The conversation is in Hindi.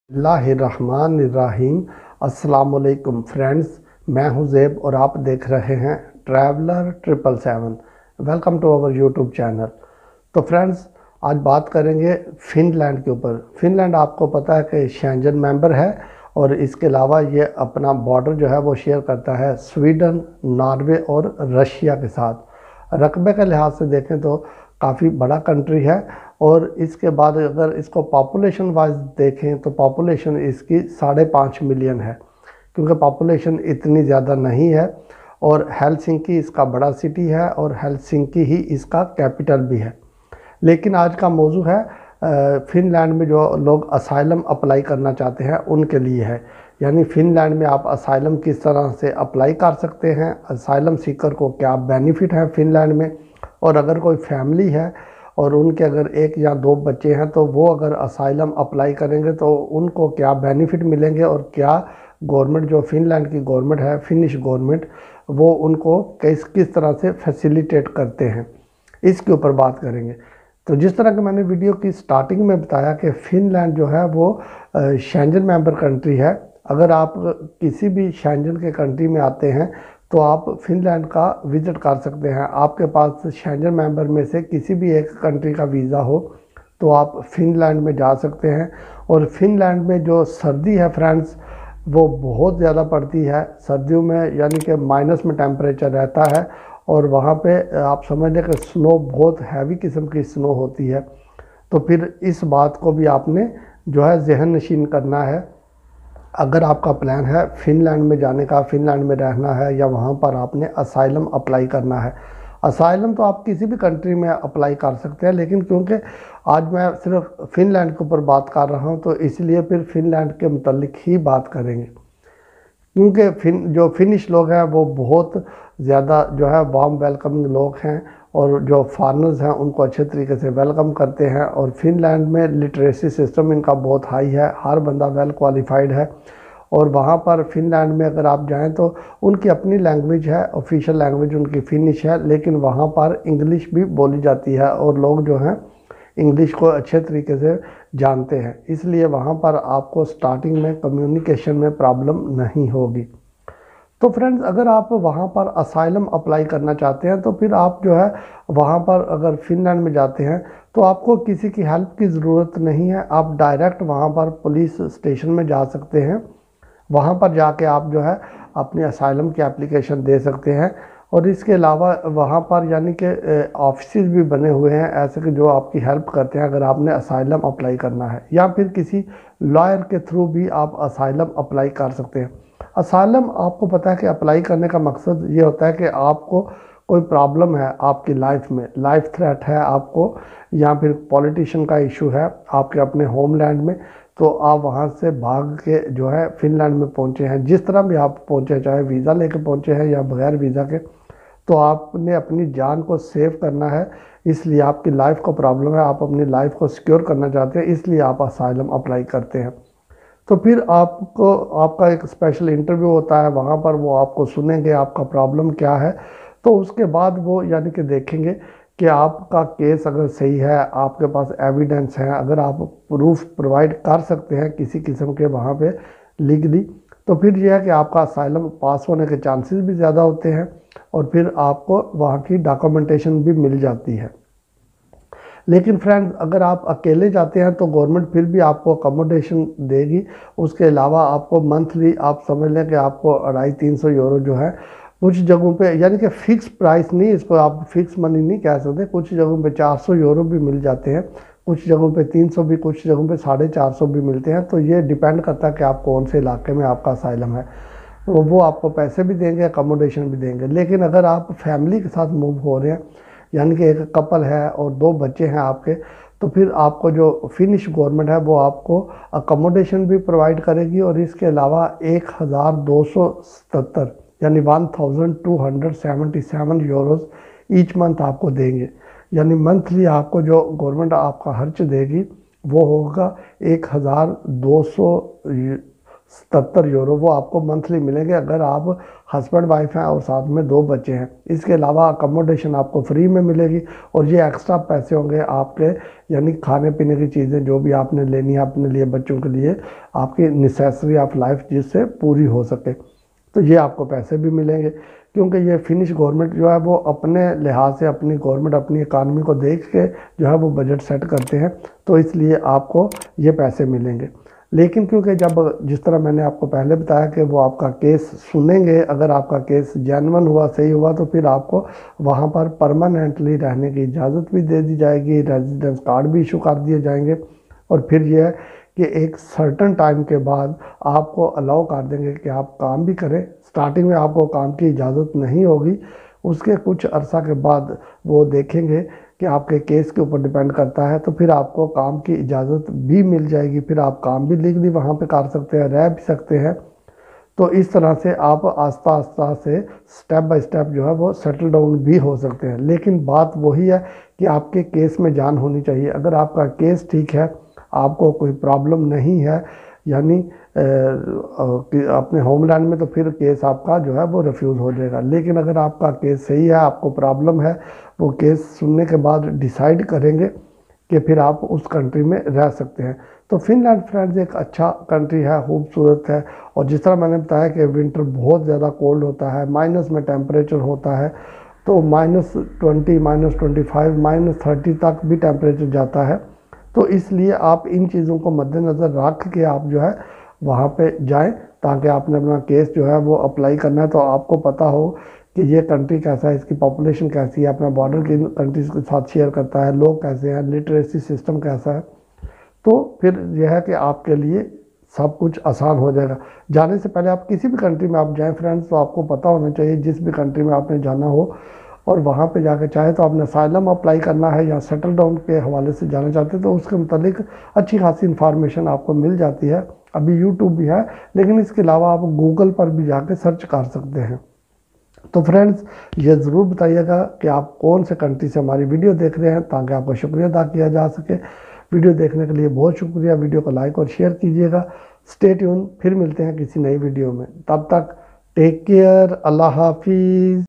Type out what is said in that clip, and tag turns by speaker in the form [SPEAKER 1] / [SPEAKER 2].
[SPEAKER 1] बिस्मिल्लाहिर्रहमानिर्रहीम। अस्सलाम वालेकुम फ्रेंड्स, मैं हूं ज़ेब और आप देख रहे हैं traveller 777। Welcome to our YouTube channel. तो फ्रेंड्स, आज बात करेंगे फ़िनलैंड के ऊपर। फ़िनलैंड आपको पता है कि शेंजन मेंबर है और इसके अलावा ये अपना बॉर्डर जो है वो शेयर करता है स्वीडन, नॉर्वे और रशिया के साथ। रकबे के लिहाज से देखें तो काफ़ी बड़ा कंट्री है और इसके बाद अगर इसको पॉपुलेशन वाइज देखें तो पॉपुलेशन इसकी 5.5 मिलियन है, क्योंकि पॉपुलेशन इतनी ज़्यादा नहीं है। और हेलसिंकी इसका बड़ा सिटी है और हेलसिंकी ही इसका कैपिटल भी है। लेकिन आज का मौजू है फ़िनलैंड में जो लोग असाइलम अप्लाई करना चाहते हैं उनके लिए है। यानी फ़िनलैंड में आप असाइलम किस तरह से अप्लाई कर सकते हैं, असाइलम सीकर को क्या बेनिफिट है फ़िनलैंड में, और अगर कोई फैमिली है और उनके अगर 1 या 2 बच्चे हैं तो वो अगर असाइलम अप्लाई करेंगे तो उनको क्या बेनिफिट मिलेंगे और क्या गवर्नमेंट जो फ़िनलैंड की गवर्नमेंट है, फिनिश गवर्नमेंट, वो उनको किस किस तरह से फैसिलिटेट करते हैं, इसके ऊपर बात करेंगे। तो जिस तरह कि मैंने वीडियो की स्टार्टिंग में बताया कि फ़िनलैंड जो है वो शेंजन मेंबर कंट्री है। अगर आप किसी भी शेंजन के कंट्री में आते हैं तो आप फ़िनलैंड का विज़िट कर सकते हैं। आपके पास शेंजन मेंबर में से किसी भी एक कंट्री का वीज़ा हो तो आप फ़िनलैंड में जा सकते हैं। और फ़िनलैंड में जो सर्दी है फ्रेंड्स, वो बहुत ज़्यादा पड़ती है सर्दियों में, यानी कि माइनस में टेम्परेचर रहता है। और वहाँ पे आप समझ लें कि स्नो बहुत हैवी किस्म की स्नो होती है। तो फिर इस बात को भी आपने जो है जहन नशीन करना है। अगर आपका प्लान है फ़िनलैंड में जाने का, फ़िनलैंड में रहना है या वहाँ पर आपने असाइलम अप्लाई करना है। असाइलम तो आप किसी भी कंट्री में अप्लाई कर सकते हैं, लेकिन क्योंकि आज मैं सिर्फ फ़िनलैंड के ऊपर बात कर रहा हूँ तो इसलिए फिर फ़िनलैंड के मुतल्लिक ही बात करेंगे, क्योंकि जो फिनिश लोग हैं वो बहुत ज़्यादा जो है वार्म वेलकमिंग लोग हैं और जो फॉरेनर्स हैं उनको अच्छे तरीके से वेलकम करते हैं। और फ़िनलैंड में लिटरेसी सिस्टम इनका बहुत हाई है, हर बंदा वेल क्वालिफाइड है। और वहाँ पर फ़िनलैंड में अगर आप जाएं तो उनकी अपनी लैंग्वेज है, ऑफिशियल लैंग्वेज उनकी फिनिश है, लेकिन वहाँ पर इंग्लिश भी बोली जाती है और लोग जो हैं इंग्लिश को अच्छे तरीके से जानते हैं, इसलिए वहाँ पर आपको स्टार्टिंग में कम्युनिकेशन में प्रॉब्लम नहीं होगी। तो फ्रेंड्स, अगर आप वहाँ पर असाइलम अप्लाई करना चाहते हैं तो फिर आप जो है वहाँ पर अगर फ़िनलैंड में जाते हैं तो आपको किसी की हेल्प की ज़रूरत नहीं है। आप डायरेक्ट वहाँ पर पुलिस स्टेशन में जा सकते हैं। वहाँ पर जाके आप जो है अपनी असाइलम की एप्लीकेशन दे सकते हैं। और इसके अलावा वहाँ पर यानी कि ऑफिस भी बने हुए हैं ऐसे कि जो आपकी हेल्प करते हैं अगर आपने असाइलम अप्लाई करना है, या फिर किसी लॉयर के थ्रू भी आप असाइलम अप्लाई कर सकते हैं। असाइलम आपको पता है कि अप्लाई करने का मकसद ये होता है कि आपको कोई प्रॉब्लम है आपकी लाइफ में, लाइफ थ्रेट है आपको, या फिर पॉलिटिशियन का इशू है आपके अपने होमलैंड में, तो आप वहाँ से भाग के जो है फ़िनलैंड में पहुँचे हैं। जिस तरह भी आप पहुँचे, चाहे वीज़ा लेके पहुँचे हैं या बगैर वीज़ा के, तो आपने अपनी जान को सेव करना है। इसलिए आपकी लाइफ को प्रॉब्लम है, आप अपनी लाइफ को सिक्योर करना चाहते हैं, इसलिए आप असाइलम अप्लाई करते हैं। तो फिर आपको आपका एक स्पेशल इंटरव्यू होता है, वहाँ पर वो आपको सुनेंगे आपका प्रॉब्लम क्या है। तो उसके बाद वो यानी कि देखेंगे कि आपका केस अगर सही है, आपके पास एविडेंस है, अगर आप प्रूफ प्रोवाइड कर सकते हैं किसी किस्म के वहाँ पे लीगली, तो फिर यह है कि आपका असाइलम पास होने के चांसेस भी ज़्यादा होते हैं और फिर आपको वहाँ की डॉक्यूमेंटेशन भी मिल जाती है। लेकिन फ्रेंड्स, अगर आप अकेले जाते हैं तो गवर्नमेंट फिर भी आपको अकोमोडेशन देगी। उसके अलावा आपको मंथली आप समझ लें कि आपको 250-300 यूरो जो है कुछ जगहों पे, यानी कि फ़िक्स प्राइस नहीं, इसको आप फिक्स मनी नहीं कह सकते, कुछ जगहों पे 400 यूरो भी मिल जाते हैं, कुछ जगहों पे 300 भी, कुछ जगहों पे 450 भी मिलते हैं। तो ये डिपेंड करता है कि आप कौन से इलाके में आपका असाइलम है, तो वो आपको पैसे भी देंगे, अकोमोडेशन भी देंगे। लेकिन अगर आप फैमिली के साथ मूव हो रहे हैं, यानी कि एक कपल है और 2 बच्चे हैं आपके, तो फिर आपको जो फिनिश गवर्नमेंट है वो आपको अकोमोडेशन भी प्रोवाइड करेगी और इसके अलावा 1277 यानी 1277 यूरोस ईच मंथ आपको देंगे। यानी मंथली आपको जो गवर्नमेंट आपका खर्च देगी वो होगा 1200 €77 वो आपको मंथली मिलेंगे अगर आप हस्बैंड वाइफ हैं और साथ में 2 बच्चे हैं। इसके अलावा अकोमोडेशन आपको फ्री में मिलेगी और ये एक्स्ट्रा पैसे होंगे आपके, यानी खाने पीने की चीज़ें जो भी आपने लेनी है अपने लिए, बच्चों के लिए, आपकी नेसेसरी ऑफ लाइफ जिससे पूरी हो सके, तो ये आपको पैसे भी मिलेंगे। क्योंकि ये फिनिश गवर्नमेंट जो है वो अपने लिहाज से, अपनी गवर्नमेंट अपनी इकानमी को देख के जो है वो बजट सेट करते हैं, तो इसलिए आपको ये पैसे मिलेंगे। लेकिन क्योंकि जब जिस तरह मैंने आपको पहले बताया कि वो आपका केस सुनेंगे, अगर आपका केस जेन्युइन हुआ, सही हुआ, तो फिर आपको वहाँ पर परमानेंटली रहने की इजाज़त भी दे दी जाएगी, रेजिडेंस कार्ड भी इशू कर दिए जाएंगे। और फिर यह है कि एक सर्टन टाइम के बाद आपको अलाउ कर देंगे कि आप काम भी करें। स्टार्टिंग में आपको काम की इजाज़त नहीं होगी, उसके कुछ अरसा के बाद वो देखेंगे कि आपके केस के ऊपर डिपेंड करता है, तो फिर आपको काम की इजाज़त भी मिल जाएगी। फिर आप काम भी लीगली वहाँ पे कर सकते हैं, रह भी सकते हैं। तो इस तरह से आप आस्ता आस्ता से स्टेप बाय स्टेप जो है वो सेटल डाउन भी हो सकते हैं। लेकिन बात वही है कि आपके केस में जान होनी चाहिए। अगर आपका केस ठीक है, आपको कोई प्रॉब्लम नहीं है, यानी अपने होमलैंड में, तो फिर केस आपका जो है वो रिफ्यूज़ हो जाएगा। लेकिन अगर आपका केस सही है, आपको प्रॉब्लम है, वो केस सुनने के बाद डिसाइड करेंगे कि फिर आप उस कंट्री में रह सकते हैं। तो फिनलैंड फ्रेंड्स एक अच्छा कंट्री है, खूबसूरत है। और जिस तरह मैंने बताया कि विंटर बहुत ज़्यादा कोल्ड होता है, माइनस में टेम्परेचर होता है, तो -20, -25, -30 तक भी टेम्परेचर जाता है। तो इसलिए आप इन चीज़ों को मद्देनज़र रख के आप जो है वहाँ पे जाएं, ताकि आपने अपना केस जो है वो अप्लाई करना है तो आपको पता हो कि ये कंट्री कैसा है, इसकी पॉपुलेशन कैसी है, अपना बॉर्डर किन कंट्रीज़ के साथ शेयर करता है, लोग कैसे हैं, लिटरेसी सिस्टम कैसा है। तो फिर यह है कि आपके लिए सब कुछ आसान हो जाएगा। जाने से पहले आप किसी भी कंट्री में आप जाएं फ्रेंड्स, तो आपको पता होना चाहिए जिस भी कंट्री में आपने जाना हो, और वहाँ पे जाकर चाहे तो आपने असाइलम अप्लाई करना है या सेटल डाउन के हवाले से जाना चाहते हैं, तो उसके मुतालिक अच्छी खासी इन्फॉर्मेशन आपको मिल जाती है। अभी यूट्यूब भी है, लेकिन इसके अलावा आप गूगल पर भी जाके सर्च कर सकते हैं। तो फ्रेंड्स, ये ज़रूर बताइएगा कि आप कौन से कंट्री से हमारी वीडियो देख रहे हैं, ताकि आपका शुक्रिया अदा किया जा सके। वीडियो देखने के लिए बहुत शुक्रिया। वीडियो को लाइक और शेयर कीजिएगा। स्टे ट्यून, फिर मिलते हैं किसी नई वीडियो में। तब तक टेक केयर, अल्लाह हाफिज़।